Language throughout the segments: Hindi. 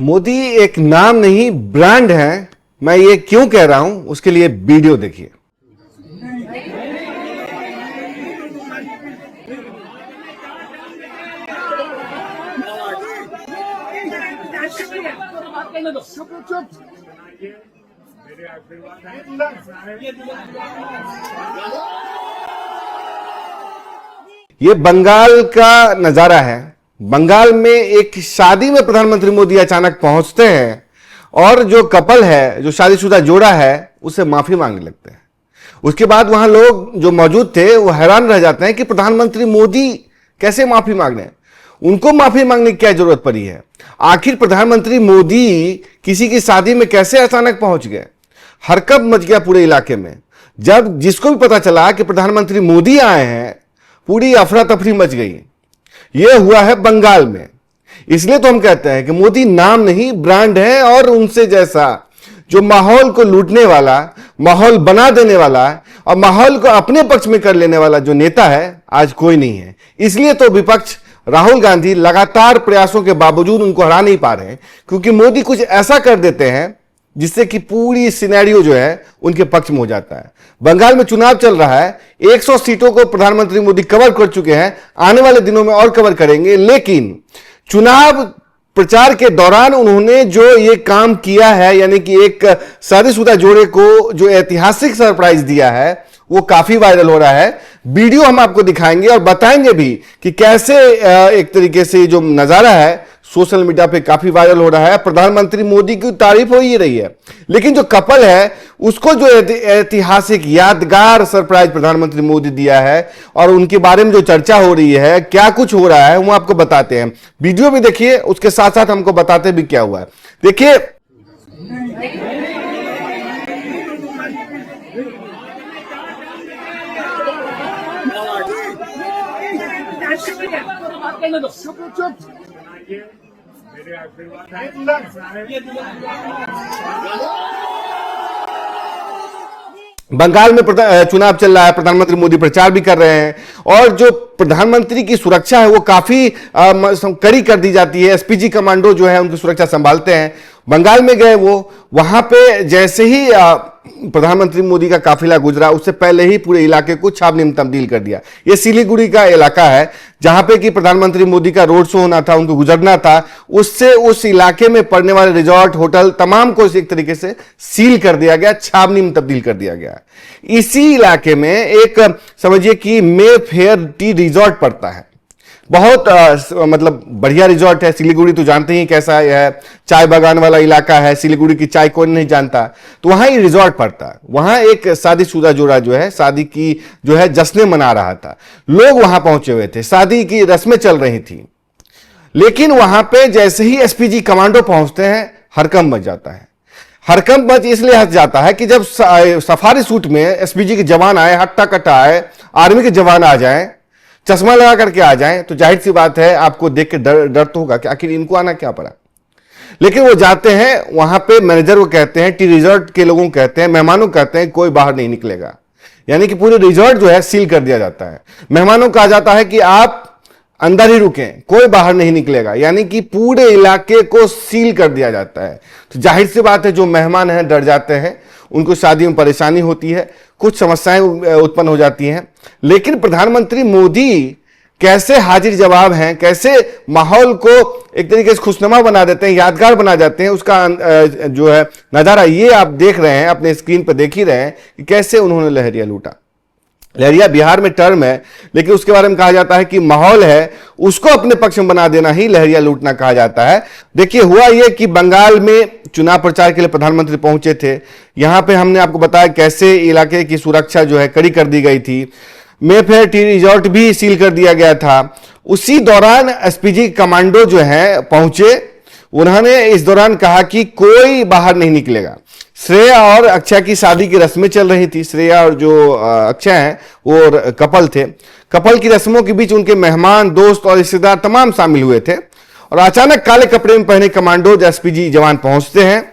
मोदी एक नाम नहीं ब्रांड है। मैं ये क्यों कह रहा हूं उसके लिए वीडियो देखिए। ये बंगाल का नजारा है। बंगाल में एक शादी में प्रधानमंत्री मोदी अचानक पहुंचते हैं और जो कपल है, जो शादीशुदा जोड़ा है, उससे माफी मांगने लगते हैं। उसके बाद वहां लोग जो मौजूद थे वो हैरान रह जाते हैं कि प्रधानमंत्री मोदी कैसे माफी मांग रहे हैं, उनको माफी मांगने की क्या जरूरत पड़ी है। आखिर प्रधानमंत्री मोदी किसी की शादी में कैसे अचानक पहुंच गए। हरकंप मच गया पूरे इलाके में। जब जिसको भी पता चला कि प्रधानमंत्री मोदी आए हैं, पूरी अफरा तफरी मच गई। यह हुआ है बंगाल में। इसलिए तो हम कहते हैं कि मोदी नाम नहीं ब्रांड है, और उनसे जैसा जो माहौल को लूटने वाला, माहौल बना देने वाला और माहौल को अपने पक्ष में कर लेने वाला जो नेता है, आज कोई नहीं है। इसलिए तो विपक्ष राहुल गांधी लगातार प्रयासों के बावजूद उनको हरा नहीं पा रहे हैं, क्योंकि मोदी कुछ ऐसा कर देते हैं जिससे कि पूरी सिनेरियो जो है उनके पक्ष में हो जाता है। बंगाल में चुनाव चल रहा है। 100 सीटों को प्रधानमंत्री मोदी कवर कर चुके हैं, आने वाले दिनों में और कवर करेंगे। लेकिन चुनाव प्रचार के दौरान उन्होंने जो ये काम किया है, यानी कि एक शादीशुदा जोड़े को जो ऐतिहासिक सरप्राइज दिया है, वो काफी वायरल हो रहा है। वीडियो हम आपको दिखाएंगे और बताएंगे भी कि कैसे एक तरीके से जो नजारा है सोशल मीडिया पे काफी वायरल हो रहा है। प्रधानमंत्री मोदी की तारीफ हो ही रही है, लेकिन जो कपल है उसको जो ऐतिहासिक यादगार सरप्राइज प्रधानमंत्री मोदी दिया है और उनके बारे में जो चर्चा हो रही है, क्या कुछ हो रहा है, वो आपको बताते हैं। वीडियो भी देखिए, उसके साथ साथ हमको बताते भी क्या हुआ है। देखिए, मेरे आशीर्वाद बंगाल में चुनाव चल रहा है, प्रधानमंत्री मोदी प्रचार भी कर रहे हैं, और जो प्रधानमंत्री की सुरक्षा है वो काफी कड़ी कर दी जाती है। एसपीजी कमांडो जो है उनकी सुरक्षा संभालते हैं। बंगाल में गए वो, वहां पे जैसे ही प्रधानमंत्री मोदी का काफिला गुजरा, उससे पहले ही पूरे इलाके को छावनी में तब्दील कर दिया। ये सिलीगुड़ी का इलाका है जहां पे कि प्रधानमंत्री मोदी का रोड शो होना था, उनको गुजरना था। उससे उस इलाके में पड़ने वाले रिजॉर्ट, होटल, तमाम को एक तरीके से सील कर दिया गया, छावनी में तब्दील कर दिया गया। इसी इलाके में एक समझिए कि मे फेयर टी रिजॉर्ट पड़ता है। बहुत मतलब बढ़िया रिजॉर्ट है। सिलीगुड़ी तो जानते ही कैसा है, चाय बागान वाला इलाका है। सिलीगुड़ी की चाय कौन नहीं जानता। तो वहां ये रिजॉर्ट पड़ता है। वहां एक शादीशुदा जोड़ा जो है शादी की जो है जश्न मना रहा था। लोग वहां पहुंचे हुए थे, शादी की रस्में चल रही थी। लेकिन वहां पे जैसे ही एसपीजी कमांडो पहुंचते हैं, हरकंप मच जाता है। हरकंप मच इसलिए हंस जाता है कि जब सफारी सूट में एसपीजी के जवान आए, हट्टा कट्टा आए, आर्मी के जवान आ जाए, चश्मा लगा करके आ जाएं, तो जाहिर सी बात है आपको देख के डर तो होगा कि आखिर इनको आना क्या पड़ा। लेकिन वो जाते हैं वहां पे, मैनेजर को कहते हैं, टी रिजॉर्ट के लोगों को कहते हैं, मेहमानों को कहते हैं कोई बाहर नहीं निकलेगा। यानी कि पूरे रिजॉर्ट जो है सील कर दिया जाता है। मेहमानों को कहा जाता है कि आप अंदर ही रुकें, कोई बाहर नहीं निकलेगा। यानी कि पूरे इलाके को सील कर दिया जाता है। तो जाहिर सी बात है जो मेहमान हैं डर जाते हैं, उनको शादी में परेशानी होती है, कुछ समस्याएं उत्पन्न हो जाती हैं। लेकिन प्रधानमंत्री मोदी कैसे हाजिर जवाब हैं, कैसे माहौल को एक तरीके से खुशनुमा बना देते हैं, यादगार बना जाते हैं, उसका जो है नजारा ये आप देख रहे हैं, अपने स्क्रीन पर देख ही रहे हैं कि कैसे उन्होंने लहरिया लूटा। लहरिया बिहार में टर्म है, लेकिन उसके बारे में कहा जाता है कि माहौल है उसको अपने पक्ष में बना देना ही लहरिया लूटना कहा जाता है। देखिए, हुआ यह कि बंगाल में चुनाव प्रचार के लिए प्रधानमंत्री पहुंचे थे। यहां पे हमने आपको बताया कैसे इलाके की सुरक्षा जो है कड़ी कर दी गई थी। मेफेयर टी रिजॉर्ट भी सील कर दिया गया था। उसी दौरान एसपीजी कमांडो जो है पहुंचे। उन्होंने इस दौरान कहा कि कोई बाहर नहीं निकलेगा। श्रेया और अक्षय की शादी की रस्में चल रही थी। श्रेया और जो अक्षय हैं वो कपल थे। कपल की रस्मों के बीच उनके मेहमान, दोस्त और रिश्तेदार तमाम शामिल हुए थे। और अचानक काले कपड़े में पहने कमांडो एसपीजी जवान पहुंचते हैं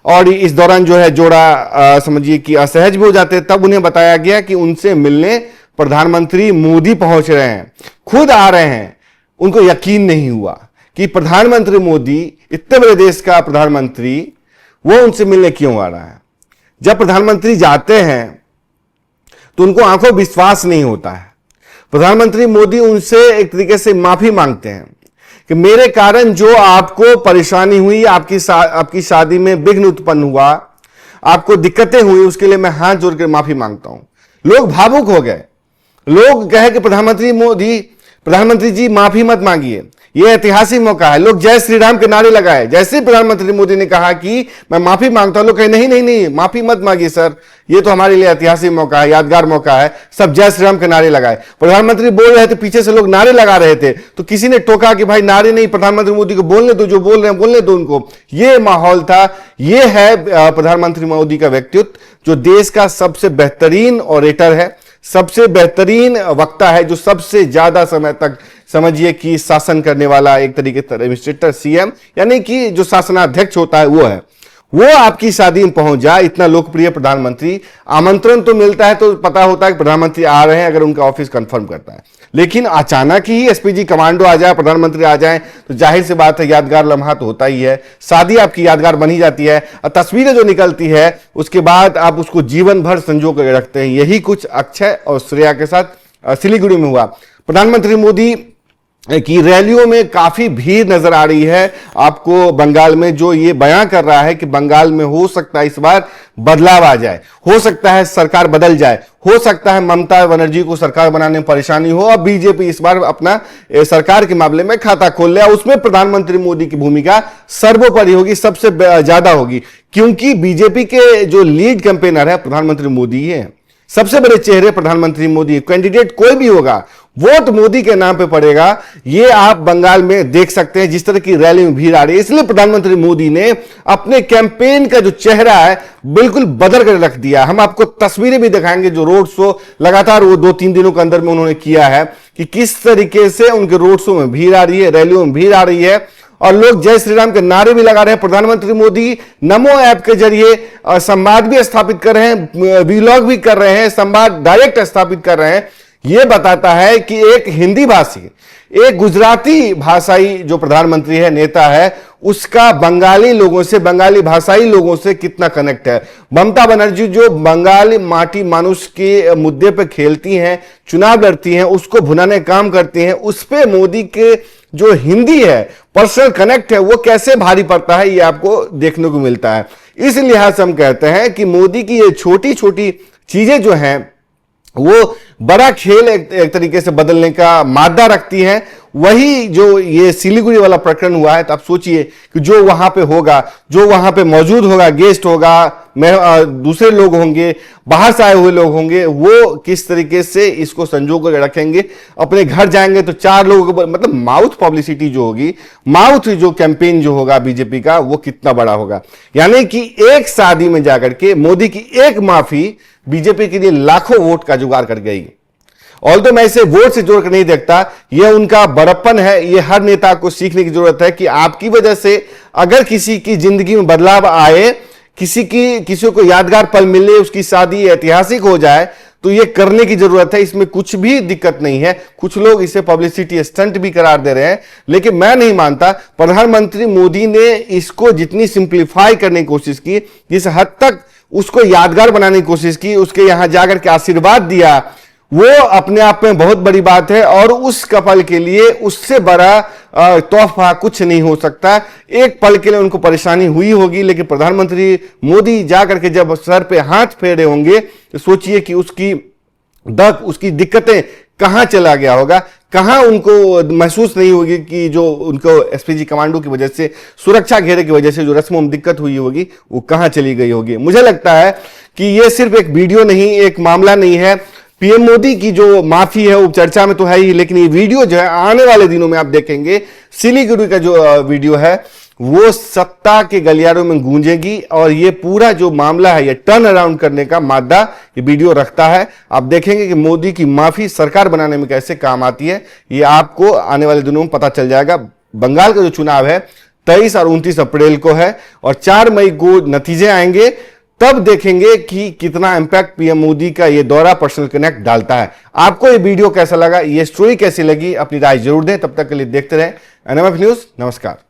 और इस दौरान जो है जोड़ा समझिए कि असहज भी हो जाते हैं। तब उन्हें बताया गया कि उनसे मिलने प्रधानमंत्री मोदी पहुंच रहे हैं, खुद आ रहे हैं। उनको यकीन नहीं हुआ कि प्रधानमंत्री मोदी, इतने बड़े देश का प्रधानमंत्री, वो उनसे मिलने क्यों आ रहा है। जब प्रधानमंत्री जाते हैं तो उनको आंखों विश्वास नहीं होता है। प्रधानमंत्री मोदी उनसे एक तरीके से माफी मांगते हैं कि मेरे कारण जो आपको परेशानी हुई, आपकी शादी में विघ्न उत्पन्न हुआ, आपको दिक्कतें हुई, उसके लिए मैं हाथ जोड़कर माफी मांगता हूं। लोग भावुक हो गए। लोग कहे कि प्रधानमंत्री जी माफी मत मांगिए, यह ऐतिहासिक मौका है। लोग जय श्री राम के नारे लगाए। जैसे ही प्रधानमंत्री मोदी ने कहा कि मैं माफी मांगता हूं, लोग कहे नहीं नहीं नहीं, माफी मत मांगिए सर, ये तो हमारे लिए ऐतिहासिक मौका है, यादगार मौका है। सब जय श्री राम के नारे लगाए। प्रधानमंत्री बोल रहे थे, पीछे से लोग नारे लगा रहे थे, तो किसी ने टोका कि भाई नारे नहीं, प्रधानमंत्री मोदी को बोलने दो, जो बोल रहे हैं बोलने दो उनको। ये माहौल था। ये है प्रधानमंत्री मोदी का व्यक्तित्व, जो देश का सबसे बेहतरीन ऑरेटर है, सबसे बेहतरीन वक्ता है, जो सबसे ज्यादा समय तक समझिए कि शासन करने वाला एक तरीके से एडमिनिस्ट्रेटर, सीएम, यानी कि जो शासनाध्यक्ष होता है वो है। वो आपकी शादी में पहुंच जाए, इतना लोकप्रिय प्रधानमंत्री। आमंत्रण तो मिलता है तो पता होता है कि प्रधानमंत्री आ रहे हैं, अगर उनका ऑफिस कंफर्म करता है। लेकिन अचानक ही एसपीजी कमांडो आ जाए, प्रधानमंत्री आ जाए, तो जाहिर सी बात है यादगार लम्हा तो होता ही है। शादी आपकी यादगार बनी जाती है और तस्वीरें जो निकलती है उसके बाद आप उसको जीवन भर संजो कर रखते हैं। यही कुछ अक्षय और श्रेया के साथ सिलीगुड़ी में हुआ। प्रधानमंत्री मोदी की रैलियों में काफी भीड़ नजर आ रही है आपको बंगाल में, जो ये बयां कर रहा है कि बंगाल में हो सकता है इस बार बदलाव आ जाए, हो सकता है सरकार बदल जाए, हो सकता है ममता बनर्जी को सरकार बनाने में परेशानी हो और बीजेपी इस बार अपना सरकार के मामले में खाता खोल ले। उसमें प्रधानमंत्री मोदी की भूमिका सर्वोपरि होगी, सबसे ज्यादा होगी, क्योंकि बीजेपी के जो लीड कैंपेनर है प्रधानमंत्री मोदी है। सबसे बड़े चेहरे प्रधानमंत्री मोदी। कैंडिडेट कोई भी होगा, वोट मोदी के नाम पे पड़ेगा। ये आप बंगाल में देख सकते हैं, जिस तरह की रैली में भीड़ आ रही है। इसलिए प्रधानमंत्री मोदी ने अपने कैंपेन का जो चेहरा है बिल्कुल बदल कर रख दिया। हम आपको तस्वीरें भी दिखाएंगे, जो रोड शो लगातार वो 2-3 दिनों के अंदर में उन्होंने किया है, कि किस तरीके से उनके रोड शो में भीड़ आ रही है, रैलियों में भीड़ आ रही है, और लोग जय श्री राम के नारे भी लगा रहे हैं। प्रधानमंत्री मोदी नमो ऐप के जरिए संवाद भी स्थापित कर रहे हैं, वीलॉग भी कर रहे हैं, संवाद डायरेक्ट स्थापित कर रहे हैं। यह बताता है कि एक हिंदी भाषी, एक गुजराती भाषाई जो प्रधानमंत्री है, नेता है, उसका बंगाली लोगों से, बंगाली भाषाई लोगों से कितना कनेक्ट है। ममता बनर्जी जो बंगाली माटी मानुष के मुद्दे पर खेलती हैं, चुनाव लड़ती हैं, उसको भुनाने काम करती हैं, उस पे मोदी के जो हिंदी है, पर्सनल कनेक्ट है, वो कैसे भारी पड़ता है, ये आपको देखने को मिलता है। इस लिहाज से हम कहते हैं कि मोदी की ये छोटी छोटी चीजें जो हैं वो बड़ा खेल एक तरीके से बदलने का मादा रखती है। वही जो ये सिलीगुड़ी वाला प्रकरण हुआ है, तो आप सोचिए कि जो वहां पे होगा, जो वहां पे मौजूद होगा, गेस्ट होगा, दूसरे लोग होंगे, बाहर से आए हुए लोग होंगे, वो किस तरीके से इसको संजो कर रखेंगे। अपने घर जाएंगे तो 4 लोगों को, मतलब माउथ पब्लिसिटी जो होगी, माउथ जो कैंपेन जो होगा बीजेपी का, वो कितना बड़ा होगा। यानी कि एक शादी में जाकर के मोदी की एक माफी बीजेपी के लिए लाखों वोट का जुगाड़ कर गई। और तो मैं इसे वोट से जोड़कर नहीं देखता, यह उनका बड़प्पन है। यह हर नेता को सीखने की जरूरत है कि आपकी वजह से अगर किसी की जिंदगी में बदलाव आए, किसी को यादगार पल मिले, उसकी शादी ऐतिहासिक हो जाए, तो यह करने की जरूरत है। इसमें कुछ भी दिक्कत नहीं है। कुछ लोग इसे पब्लिसिटी स्टंट भी करार दे रहे हैं, लेकिन मैं नहीं मानता। प्रधानमंत्री मोदी ने इसको जितनी सिंप्लीफाई करने की कोशिश की, जिस हद तक उसको यादगार बनाने की कोशिश की, उसके यहां जाकर के आशीर्वाद दिया, वो अपने आप में बहुत बड़ी बात है। और उस कपल के लिए उससे बड़ा तोहफा कुछ नहीं हो सकता। एक पल के लिए उनको परेशानी हुई होगी, लेकिन प्रधानमंत्री मोदी जाकर के जब सर पे हाथ फेरे होंगे, तो सोचिए कि उसकी दिक्कतें कहां चला गया होगा, कहां उनको महसूस नहीं होगी कि जो उनको एसपीजी कमांडो की वजह से, सुरक्षा घेरे की वजह से जो रस्मों में दिक्कत हुई होगी, वो कहां चली गई होगी। मुझे लगता है कि ये सिर्फ एक वीडियो नहीं, एक मामला नहीं है। पीएम मोदी की जो माफी है वो चर्चा में तो है ही, लेकिन ये वीडियो जो है आने वाले दिनों में आप देखेंगे, सिलीगुड़ी का जो वीडियो है वो सत्ता के गलियारों में गूंजेगी। और ये पूरा जो मामला है, ये टर्न अराउंड करने का मादा ये वीडियो रखता है। आप देखेंगे कि मोदी की माफी सरकार बनाने में कैसे काम आती है, ये आपको आने वाले दिनों में पता चल जाएगा। बंगाल का जो चुनाव है 23 और 29 अप्रैल को है, और 4 मई को नतीजे आएंगे। तब देखेंगे कि कितना इंपैक्ट पीएम मोदी का ये दौरा पर्सनल कनेक्ट डालता है। आपको ये वीडियो कैसा लगा, ये स्टोरी कैसी लगी, अपनी राय जरूर दें। तब तक के लिए देखते रहे एनएमएफ न्यूज। नमस्कार।